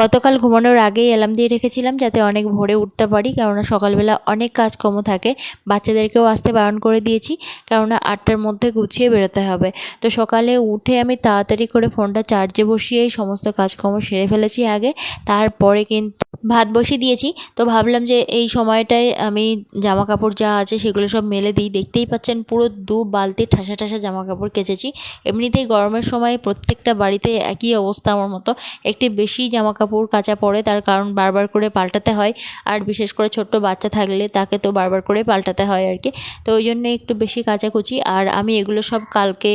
গতকাল ঘুমানোর আগেই অ্যালার্ম দিয়ে রেখেছিলাম যাতে অনেক ভোরে উঠতে পারি, কেননা সকালবেলা অনেক কাজকর্ম থাকে। বাচ্চাদেরকেও আসতে বারণ করে দিয়েছি, কেননা 8টার মধ্যে গুছিয়ে বেরোতে হবে। তো সকালে উঠে আমি তাড়াতাড়ি করে ফোনটা চার্জে বসিয়েই সমস্ত কাজকর্ম সেরে ফেলেছি আগে। তারপরে কিন্তু ভাত বসিয়ে দিয়েছি। তো ভাবলাম যে এই সময়টায় আমি জামা কাপড় যা আছে সেগুলো সব মেলে দিই। দেখতেই পাচ্ছেন পুরো 2 বালতি ঠাসা ঠাসা জামা কাপড় কেচেছি। এমনিতেই গরমের সময় প্রত্যেকটা বাড়িতে একই অবস্থা আমার মতো, একটু বেশি জামা কাপড় কাচা পড়ে, তার কারণ বারবার করে পাল্টাতে হয়। আর বিশেষ করে ছোট্ট বাচ্চা থাকলে তাকে তো বারবার করে পাল্টাতে হয় আর কি। তো ওই জন্য একটু বেশি কাচাকুচি। আর আমি এগুলো সব কালকে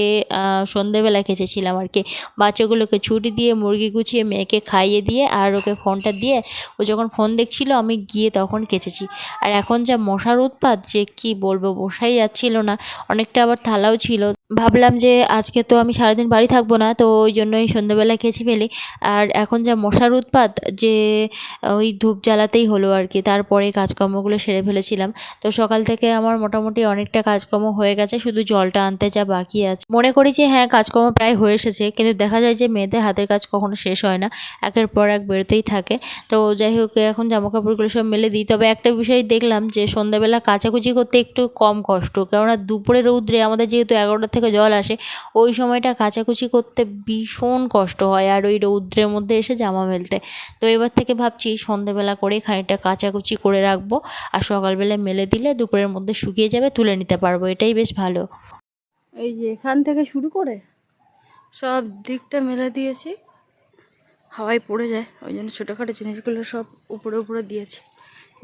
সন্ধেবেলা কেচেছিলাম আর কি। বাচ্চাগুলোকে ছুটি দিয়ে মুরগি গুছিয়ে মেয়েকে খাইয়ে দিয়ে আর ওকে ফোনটা দিয়ে ও যখন ফোন দেখছিল আমি গিয়ে তখন কেচেছি। আর এখন যা মশার উৎপাত যে কি বলবো, বসাই যাচ্ছিল না। অনেকটা আবার থালাও ছিল। ভাবলাম যে আজকে তো আমি সারাদিন বাড়ি থাকবো না, তো ওই জন্যই সন্ধ্যেবেলা কেচে ফেলি। আর এখন যা মশার উৎপাত যে ওই ধূপ জ্বালাতেই হলো আর কি। তারপরে কাজকর্মগুলো সেরে ফেলেছিলাম। তো সকাল থেকে আমার মোটামুটি অনেকটা কাজকর্ম হয়ে গেছে, শুধু জলটা আনতে যা বাকি আছে। মনে করি যে হ্যাঁ, কাজকর্ম প্রায় হয়ে এসেছে, কিন্তু দেখা যায় যে মেয়েদের হাতের কাজ কখনো শেষ হয় না, একের পর এক বেরোতেই থাকে। তো যাই হোক, এখন জামাকাপড়গুলো সব মেলে দিই। তবে একটা বিষয় দেখলাম যে সন্ধ্যাবেলা কাচাকুচি করতে একটু কম কষ্ট, কেননা দুপুরে রৌদ্রে আমাদের যেহেতু 11টা থেকে জল আসে, ওই সময়টা কাচাকুচি করতে ভীষণ কষ্ট হয় আর ওই রৌদ্রের মধ্যে এসে জামা মেলতে। তো এবার থেকে ভাবছি সন্ধ্যেবেলা করে খানিকটা কাচাকুচি করে রাখবো, আর সকালবেলা মেলে দিলে দুপুরের মধ্যে শুকিয়ে যাবে, তুলে নিতে পারবো। এটাই বেশ ভালো। এই যে এখান থেকে শুরু করে সব দিকটা মেলে দিয়েছি, হাওয়ায় পড়ে যায় ওই জন্য ছোটোখাটো জিনিসগুলো সব উপরে উপরে দিয়েছি।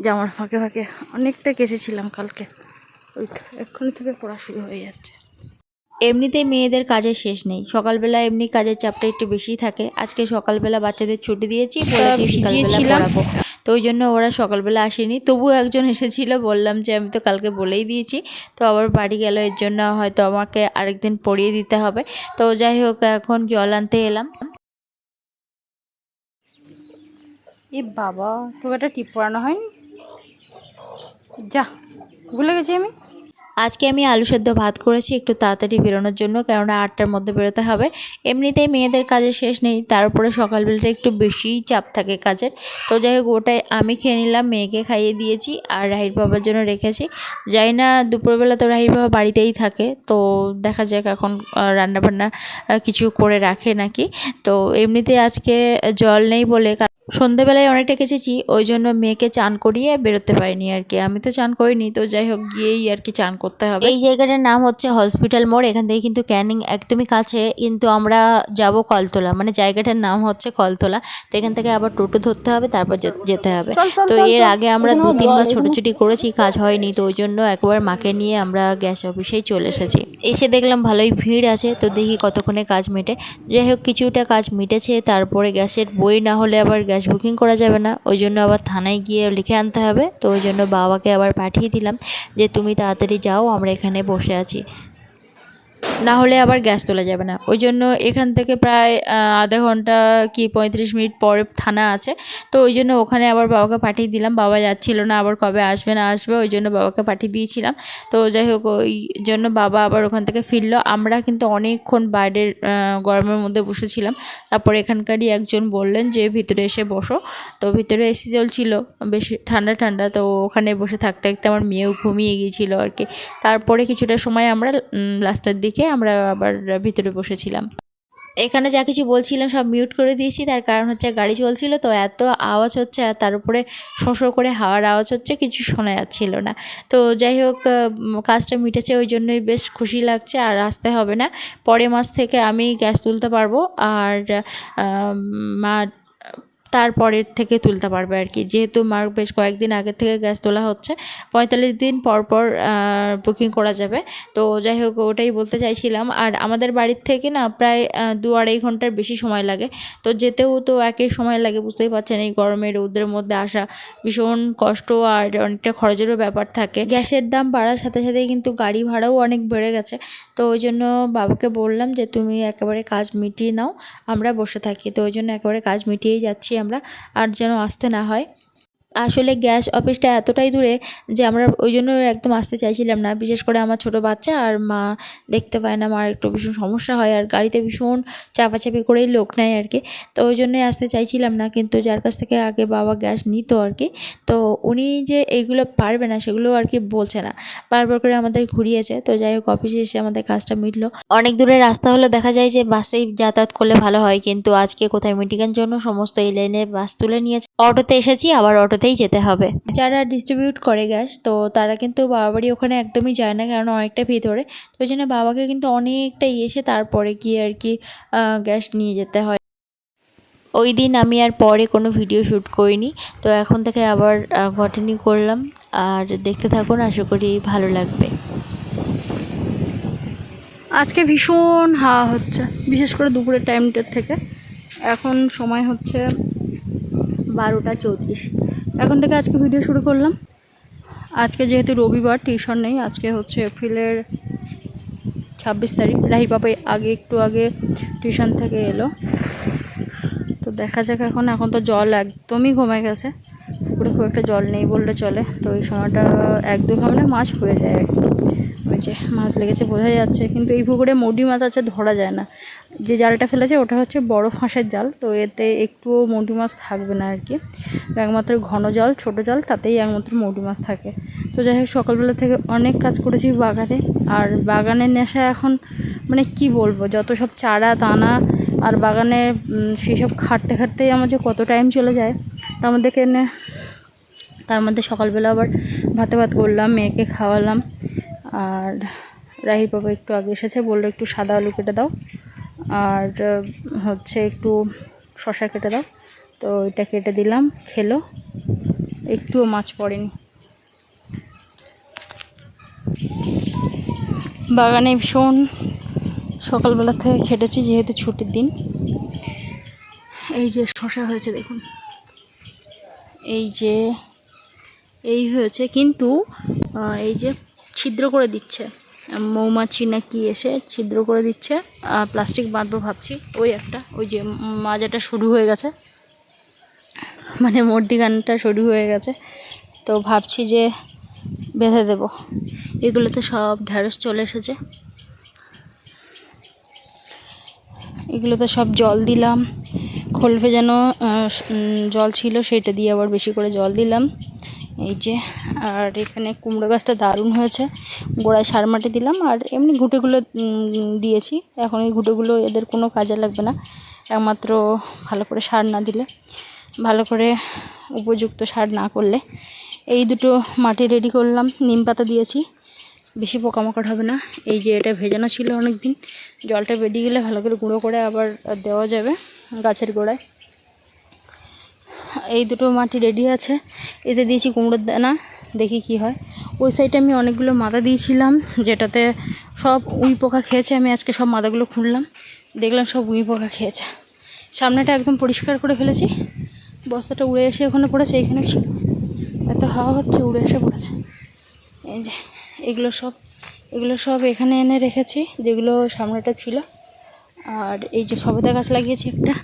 জামার ফাঁকে ফাঁকে অনেকটা কেচেছিলাম কালকে, ওই তো এক্ষুনি থেকে পড়া শুরু হয়ে যাচ্ছে। এমনিতেই মেয়েদের কাজের শেষ নেই, সকালবেলা এমনি কাজের চাপটা একটু বেশিই থাকে। আজকে সকালবেলা বাচ্চাদের ছুটি দিয়েছি, বলেছি বিকালবেলা পড়াবো। তো ওই জন্য ওরা সকালবেলা আসেনি, তবুও একজন এসেছিল। বললাম যে আমি তো কালকে বলেই দিয়েছি, তো আবার বাড়ি গেল, এর জন্য হয়তো আমাকে আরেকদিন পড়িয়ে দিতে হবে। তো যাই হোক, এখন জল আনতে এলাম। এ বাবা, তোকে একটা টিপ পরানো হয়নি? যা, ভুলে গেছি আমি। আজকে আমি আলু সেদ্ধ ভাত করেছি একটু তাড়াতাড়ি বেরোনোর জন্য, কেননা 8টার মধ্যে বেরোতে হবে। এমনিতেই মেয়েদের কাজের শেষ নেই, তার উপরে সকালবেলাটা একটু বেশিই চাপ থাকে কাজের। তো যাই হোক, ওটাই আমি খেয়ে নিলাম, মেয়েকে খাইয়ে দিয়েছি আর রাহির বাবার জন্য রেখেছি। যাই না দুপুরবেলা তো রাহির বাবা বাড়িতেই থাকে, তো দেখা যাক এখন রান্নাবান্না কিছু করে রাখে নাকি। তো এমনিতে আজকে জল নেই বলে সন্ধেবেলায় অনেকটা কেচেছি, ওই জন্য মেয়েকে চান করিয়ে বেরোতে পারিনি আর কি। আমি তো চান করিনি, তো যাই হোক গিয়েই আর কি চান করতে হবে। এই জায়গাটার নাম হচ্ছে হসপিটাল মোড়, এখান থেকে কিন্তু ক্যানিং একদমই কাছে। কিন্তু আমরা যাব কলতলা, মানে জায়গাটার নাম হচ্ছে কলতলা। তো এখান থেকে আবার টোটো ধরতে হবে, তারপর যেতে হবে। তো এর আগে আমরা 2-3বার ছোটাছুটি করেছি, কাজ হয়নি, তো ওই জন্য একবার মাকে নিয়ে আমরা গ্যাস অফিসেই চলে এসেছি। এসে দেখলাম ভালোই ভিড় আছে, তো দেখি কতক্ষণে কাজ মেটে। যাই হোক, কিছুটা কাজ মিটেছে। তারপরে গ্যাসের বই না হলে আবার গ্যাস বুকিং করা যাবে না, ওই জন্য আবার থানায় গিয়ে লিখে আনতে হবে। তো ওই জন্য বাবাকে আবার পাঠিয়ে দিলাম যে তুমি তাড়াতাড়ি যাও, আমরা এখানে বসে আছি, না হলে আবার গ্যাস তোলা যাবে না। ওই জন্য এখান থেকে প্রায় আধা ঘন্টা কি 35 মিনিট পরে থানা আছে। তো ওই জন্য ওখানে আবার বাবাকে পাঠিয়ে দিলাম। বাবা যাচ্ছিল না, আবার কবে আসবে না আসবে, ওই জন্য বাবাকে পাঠিয়ে দিয়েছিলাম। তো যাই হোক, ওই জন্য বাবা আবার ওখান থেকে ফিরলো। আমরা কিন্তু অনেকক্ষণ বাইরের গরমের মধ্যে বসেছিলাম। তারপর এখানকারই একজন বললেন যে ভিতরে এসে বসো। তো ভিতরে এসি চলছিল, বেশি ঠান্ডা ঠান্ডা, তো ওখানে বসে থাকতে থাকতে আমার মেয়েও ঘুমিয়ে গিয়েছিলো আর কি। তারপরে কিছুটা সময় আমরা লাস্টের দিকে আমরা আবার ভিতরে বসেছিলাম। এখানে যা কিছু বলছিলাম সব মিউট করে দিয়েছি, তার কারণ হচ্ছে গাড়ি চলছিল তো এত আওয়াজ হচ্ছে, আর তার উপরে শোঁ করে হাওয়ার আওয়াজ হচ্ছে, কিছু শোনা যাচ্ছিল না। তো যাই হোক, কাজটা মিটেছে, ওই জন্যই বেশ খুশি লাগছে। আর আসতে হবে না, পরের মাস থেকে আমি গ্যাস তুলতে পারবো। আর মা তারপরের থেকে তুলতে পারবে আর কি, যেহেতু মার বেশ কয়েকদিন আগের থেকে গ্যাস তোলা হচ্ছে, 45 দিন পর পর বুকিং করা যাবে। তো যাই হোক, ওটাই বলতে চাইছিলাম। আর আমাদের বাড়ির থেকে না প্রায় 2-2.5 ঘন্টার বেশি সময় লাগে। তো যেতেও তো একই সময় লাগে, বুঝতেই পারছেন এই গরমে রৌদ্রের মধ্যে আসা ভীষণ কষ্ট, আর অনেকটা খরচেরও ব্যাপার থাকে। গ্যাসের দাম বাড়ার সাথে সাথেই কিন্তু গাড়ি ভাড়াও অনেক বেড়ে গেছে। তো ওই জন্য বাবাকে বললাম যে তুমি একেবারে কাজ মিটিয়ে নাও, আমরা বসে থাকি। তো ওই জন্য একেবারে কাজ মিটিয়েই যাচ্ছি আমরা, আর যেন আসতে না হয়। আসলে গ্যাস অফিসটা এতটাই দূরে যে আমরা ওই জন্য একদম আসতে চাইছিলাম না। বিশেষ করে আমার ছোট বাচ্চা আর মা দেখতে পায় না, মার একটু ভীষণ সমস্যা হয় আর গাড়িতে ভীষণ চাপাচাপি করেই লোক নেয় আর কি। তো ওই জন্যই আসতে চাইছিলাম না, কিন্তু যার কাছ থেকে আগে বাবা গ্যাস নিত আর কি, তো উনি যে এইগুলো পারবে না সেগুলো আর কি বলছে না, বারবার করে আমাদের ঘুরিয়েছে। তো যাই হোক, অফিসে এসে আমাদের কাজটা মিটলো। অনেক দূরের রাস্তা হলে দেখা যায় যে বাসেই যাতায়াত করলে ভালো হয়, কিন্তু আজকে কোথায় মিটিংয়ের জন্য সমস্ত এই লাইনে বাস তুলে নিয়েছে। অটোতে এসেছি, আবার অটোতেই যেতে হবে। যারা ডিস্ট্রিবিউট করে গ্যাস, তো তারা কিন্তু বাবারই ওখানে একদমই যায় না, কারণ অনেকটা ভিতরে। তো ওই জন্য বাবাকে কিন্তু অনেকটা এসে তারপরে গিয়ে আর কি গ্যাস নিয়ে যেতে হয়। ওই দিন আমি আর পরে কোনো ভিডিও শ্যুট করিনি, তো এখন থেকে আবার কন্টিনিউ করলাম। আর দেখতে থাকুন, আশা করি ভালো লাগবে। আজকে ভীষণ হাওয়া হচ্ছে, বিশেষ করে দুপুরের টাইমটার থেকে। এখন সময় হচ্ছে 12টা 34। এখন থেকে আজকে ভিডিও শুরু করলাম। আজকে যেহেতু রবিবার, টিউশন নেই। আজকে হচ্ছে এপ্রিলের 26 তারিখ। রাহির বাবা একটু আগে টিউশন থেকে এলো। তো দেখা যাক এখন তো জল একদমই কমে গেছে, পুকুরে খুব একটা জল নেই বললে চলে। তো এই সময়টা 1-2 ঘন্টা মাছ পড়ে যায় আর কি। ওই যে মাছ লেগেছে বোঝা যাচ্ছে, কিন্তু এই পুকুরে মৌডি মাছ আছে, ধরা যায় না। যে জালটা ফেলেছে ওটা হচ্ছে বড় ফাঁসের জাল, তো এতে একটুও মৌডি মাছ থাকবে না আর কি। একমাত্র ঘন জল, ছোট জাল, তাতেই একমাত্র মৌডি মাছ থাকে। তো যাই হোক, সকালবেলা থেকে অনেক কাজ করেছি বাগানে। আর বাগানের নেশা এখন মানে কি বলবো, যত সব চারা দানা আর বাগানে সেই সব খাটতে খাটতেই আমার যে কত টাইম চলে যায়। তার মধ্যে সকালবেলা আবার ভাত করলাম, মেয়েকে খাওয়ালাম। আর রাহির বাবা একটু আগে এসেছে, বললো একটু সাদা আলু কেটে দাও আর হচ্ছে একটু শসা কেটে দাও। তো এটা কেটে দিলাম, খেলো। একটুও মাছ পড়েনি। বাগানে ভীষণ সকালবেলা থেকে খেটেছি, যেহেতু ছুটির দিন। এই যে শসা হয়েছে দেখুন, এই হয়েছে, কিন্তু এই যে ছিদ্র করে দিচ্ছে মৌমাছি না কি এসে ছিদ্র করে দিচ্ছে। প্লাস্টিক বাঁধবো ভাবছি। ওই যে মাজাটা শুরু হয়ে গেছে, মানে মর্দিগানটা শুরু হয়ে গেছে। তো ভাবছি যে বেঁধে দেব। এগুলোতে সব ঢ্যাঁড়স চলে এসেছে, এগুলোতে সব জল দিলাম। খোল ভেজানো জল ছিল, সেটা দিয়ে আবার বেশি করে জল দিলাম। এই যে, আর এখানে কুমড়ো গাছটা দারুণ হয়েছে। গোড়ায় সার মাটি দিলাম, আর এমনি ঘুঁটেগুলো দিয়েছি। এখন এই ঘুঁটেগুলো এদের কোনো কাজে লাগবে না, একমাত্র ভালো করে সার না দিলে, ভালো করে উপযুক্ত সার না করলে। এই দুটো মাটি রেডি করলাম, নিম পাতা দিয়েছি, বেশি পোকামাকড় হবে না। এই যে এটা ভেজানো ছিল অনেক দিন, জলটা বেরিয়ে গেলে ভালো করে গুঁড়ো করে আবার দেওয়া যাবে গাছের গোড়ায়। এই দুটো মাটি রেডি আছে, এতে দিয়েছি কুমড়োর দানা, দেখি কি হয়। ওই সাইডে আমি অনেকগুলো মাদা দিয়েছিলাম, যেটাতে সব উই পোকা খেয়েছে। আমি আজকে সব মাদাগুলো খুঁড়লাম, দেখলাম সব উই পোকা খেয়েছে। সামনেটা একদম পরিষ্কার করে ফেলেছি। বস্তাটা উড়ে এসে ওখানে পড়েছে, এইখানে ছিল, এত হাওয়া হচ্ছে উড়ে এসে পড়েছে। এই যে এগুলো সব এখানে এনে রেখেছি, যেগুলো সামনেটা ছিল। আর এই যে সবেদা গাছ লাগিয়েছি একটা।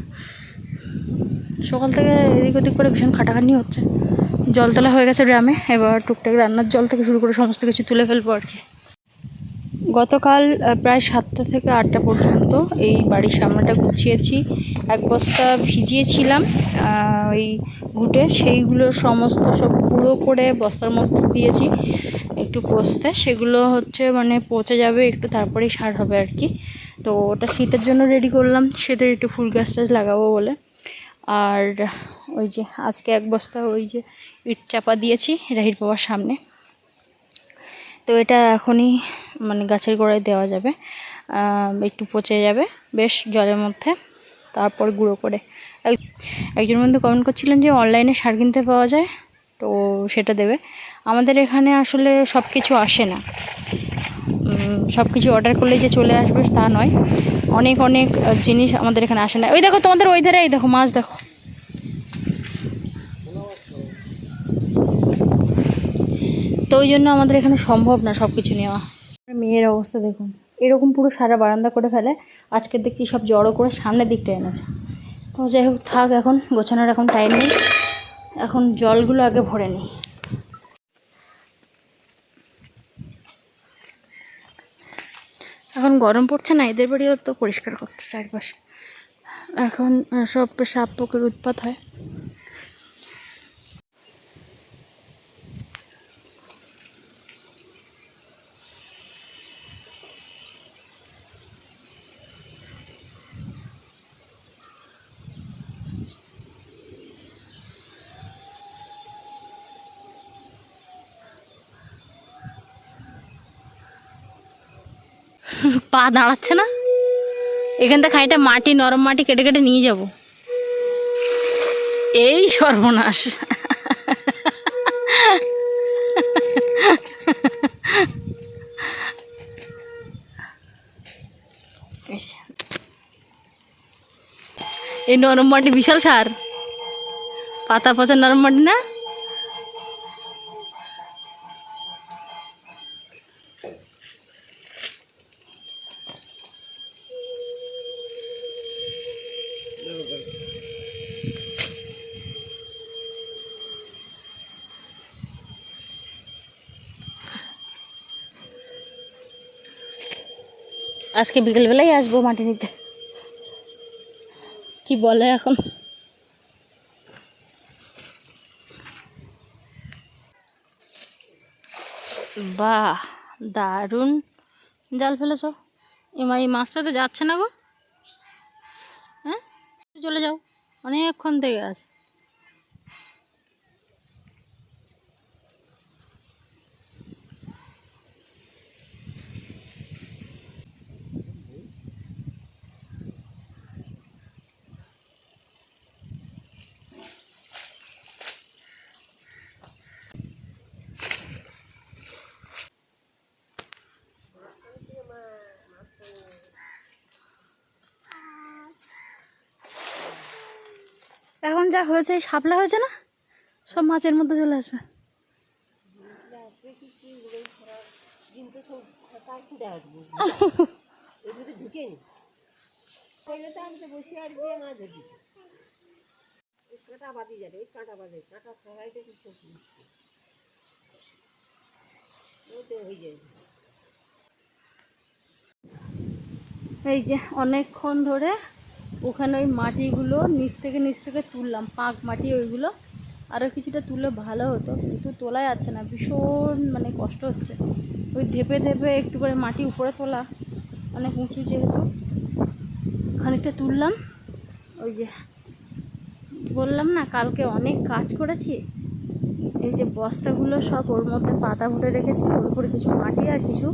সকাল থেকে এদিক ওদিক করে ভীষণ খাটাখাটনি হচ্ছে। জল তোলা হয়ে গেছে ড্রামে, এবার টুকটাক রান্নার জল থেকে শুরু করে সমস্ত কিছু তুলে ফেলবো আর কি। গতকাল প্রায় 7টা থেকে 8টা পর্যন্ত এই বাড়ির সামনেটা গুছিয়েছি। 1 বস্তা ভিজিয়েছিলাম ওই ঘুটে, সেইগুলো সমস্ত সব গুঁড়ো করে বস্তার মধ্যে দিয়েছি একটু পচতে। সেগুলো হচ্ছে মানে পচে যাবে একটু, তারপরেই সার হবে আর কি। তো ওটা শীতের জন্য রেডি করলাম, শীতের একটু ফুল গাছ টাছ লাগাবো বলে। আর ওই যে আজকে 1 বস্তা ওই যে ইট চাপা দিয়েছি রাহির বাবার সামনে। তো এটা এখনই মানে গাছের গোড়ায় দেওয়া যাবে, একটু পচে যাবে বেশ জলের মধ্যে, তারপর গুঁড়ো করে। একজন বন্ধু কমেন্ট করছিলেন যে অনলাইনে সার কিনতে পাওয়া যায়, তো সেটা দেবে। আমাদের এখানে আসলে সব কিছু আসে না, সব কিছু অর্ডার করলে যে চলে আসবে তা নয়। অনেক জিনিস আমাদের এখানে আসে না। ওই দেখো তোমাদের ওই ধারে, এই দেখো মাছ দেখো। তো ওই জন্য আমাদের এখানে সম্ভব না সব কিছু নেওয়া। মেয়ের অবস্থা দেখুন, এরকম পুরো সারা বারান্দা করে ফেলে। আজকে দেখছি সব জড়ো করে সামনের দিকটা এনেছে। তো যাই হোক থাক, এখন গোছানোর এখন টাইম নেই। এখন জলগুলো আগে ভরে নিই। এখন গরম পড়ছে না, এদের বাড়িও তো পরিষ্কার করছে চারপাশে। এখন সব সাপ পোকের উৎপাত হয়। পা দাঁড়াচ্ছে না, এখান থেকে খানিকটা মাটি, নরম মাটি কেটে কেটে নিয়ে যাব। এই সর্বনাশ। এই নরম মাটি বিশাল সার, পাতা পচা নরম মাটি না। আজকে বিকেলবেলায় আসবো মাটি নিতে, কি বলে এখন। বাহ, দারুণ জাল ফেলেছ। এই মাছটা তো যাচ্ছে না গো। হ্যাঁ, চলে যাও, অনেকক্ষণ থেকে আছে। এখন যা হয়েছে, শাপলা হয়েছে না, সব মাছের মধ্যে চলে আসবে। এই যে অনেকক্ষণ ধরে ওখানে ওই মাটিগুলো নিচ থেকে তুললাম, পাঁক মাটি ওইগুলো। আরও কিছুটা তুললে ভালো হতো, কিন্তু তোলা যাচ্ছে না, ভীষণ মানে কষ্ট হচ্ছে। ওই ধেপে ধেপে একটু করে মাটি উপরে তোলা, অনেক উঁচু যেহেতু। খানিকটা তুললাম। ওই যে বললাম না, কালকে অনেক কাজ করেছি। এই যে বস্তাগুলো সব ওর মধ্যে পাতা ভরে রেখেছি, ওর উপরে কিছু মাটি আর কিছু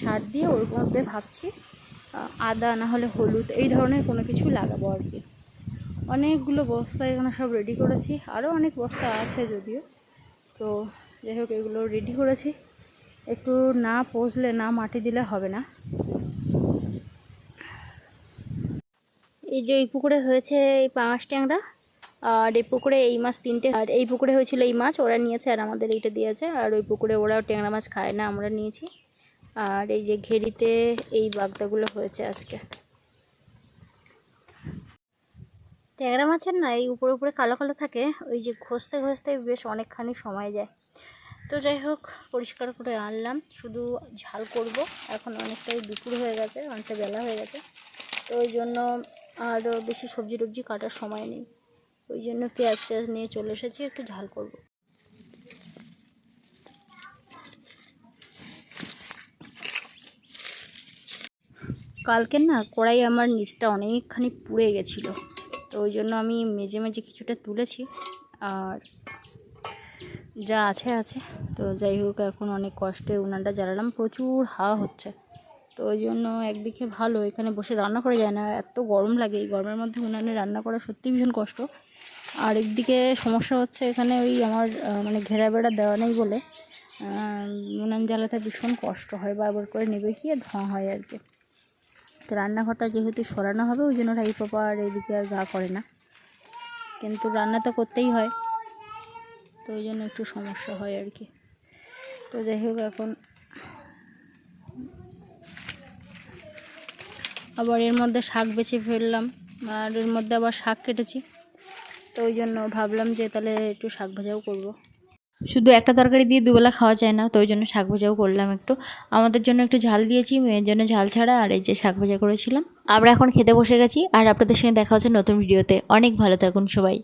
সার দিয়ে ওর মধ্যে ভাবছি আদা না হলে হলুদ এই ধরনের কোনো কিছু লাগাবো আর কি। অনেকগুলো বস্তা এখানে সব রেডি করেছি, আরও অনেক বস্তা আছে যদিও। তো যাই হোক, এগুলো রেডি করেছি। একটু না পচলে, না মাটি দিলে হবে না। এই যে এই পুকুরে হয়েছে এই পাঙাশ ট্যাংরা, আর এই পুকুরে এই মাছ 3টে, আর এই পুকুরে হয়েছিল এই মাছ, ওরা নিয়েছে আর আমাদের এইটা দিয়েছে। আর ওই পুকুরে ওরাও ট্যাংরা মাছ খায় না, আমরা নিয়েছি। আর এই যে ঘেরিতে এই বাগদাগুলো হয়েছে আজকে। ট্যাংরা মাছের না এই উপরে উপরে কালো কালো থাকে, ওই যে ঘষতে ঘষতে বেশ অনেকখানি সময় যায়। তো যাই হোক, পরিষ্কার করে আনলাম, শুধু ঝাল করব। এখন অনেকটাই দুপুর হয়ে গেছে, অনেকটা বেলা হয়ে গেছে। তো ওই জন্য আরও বেশি সবজি টবজি কাটার সময় নেই, ওই জন্য পেঁয়াজ টেয়াজ নিয়ে চলে এসেছি, একটু ঝাল করব। কালকের না কড়াই আমার নিচটা অনেকখানি পুড়ে গেছিলো, তো ওই জন্য আমি মেজে মেজে কিছুটা তুলেছি, আর যা আছে আছে। তো যাই হোক, এখন অনেক কষ্টে উনানটা জ্বালালাম, প্রচুর হাওয়া হচ্ছে। তো ওই জন্য একদিকে ভালো, এখানে বসে রান্না করা যায় না, এত গরম লাগে। এই গরমের মধ্যে উনানে রান্না করা সত্যিই ভীষণ কষ্ট। আর একদিকে সমস্যা হচ্ছে, এখানে ওই আমার মানে ঘেরা বেড়া দেওয়া নেই বলে উনান জ্বালাতে ভীষণ কষ্ট হয়, বারবার করে নেবে গিয়ে ধোঁয়া হয় আর কি। তো রান্নাঘরটা যেহেতু সরানো হবে, ওই জন্য রাই পাপা আর এইদিকে আর গা করে না, কিন্তু রান্না তো করতেই হয়, তো ওই জন্য একটু সমস্যা হয় আর কি। তো যাই হোক, এখন আবার এর মধ্যে শাক বেছে ফেললাম, আর এর মধ্যে আবার শাক কেটেছি। তো ওই জন্য ভাবলাম যে তাহলে একটু শাক ভাজাও করবো। শুধু একটা তরকারি দিয়ে দুবেলা খাওয়া যায় না, তো ওই জন্য শাক ভাজাও করলাম একটু। আমাদের জন্য একটু ঝাল দিয়েছি, মেয়ের জন্য ঝাল ছাড়া, আর এই যে শাক ভাজা করেছিলাম। আমরা এখন খেতে বসে গেছি, আর আপনাদের সঙ্গে দেখা হচ্ছে নতুন ভিডিওতে। অনেক ভালো থাকুন সবাই।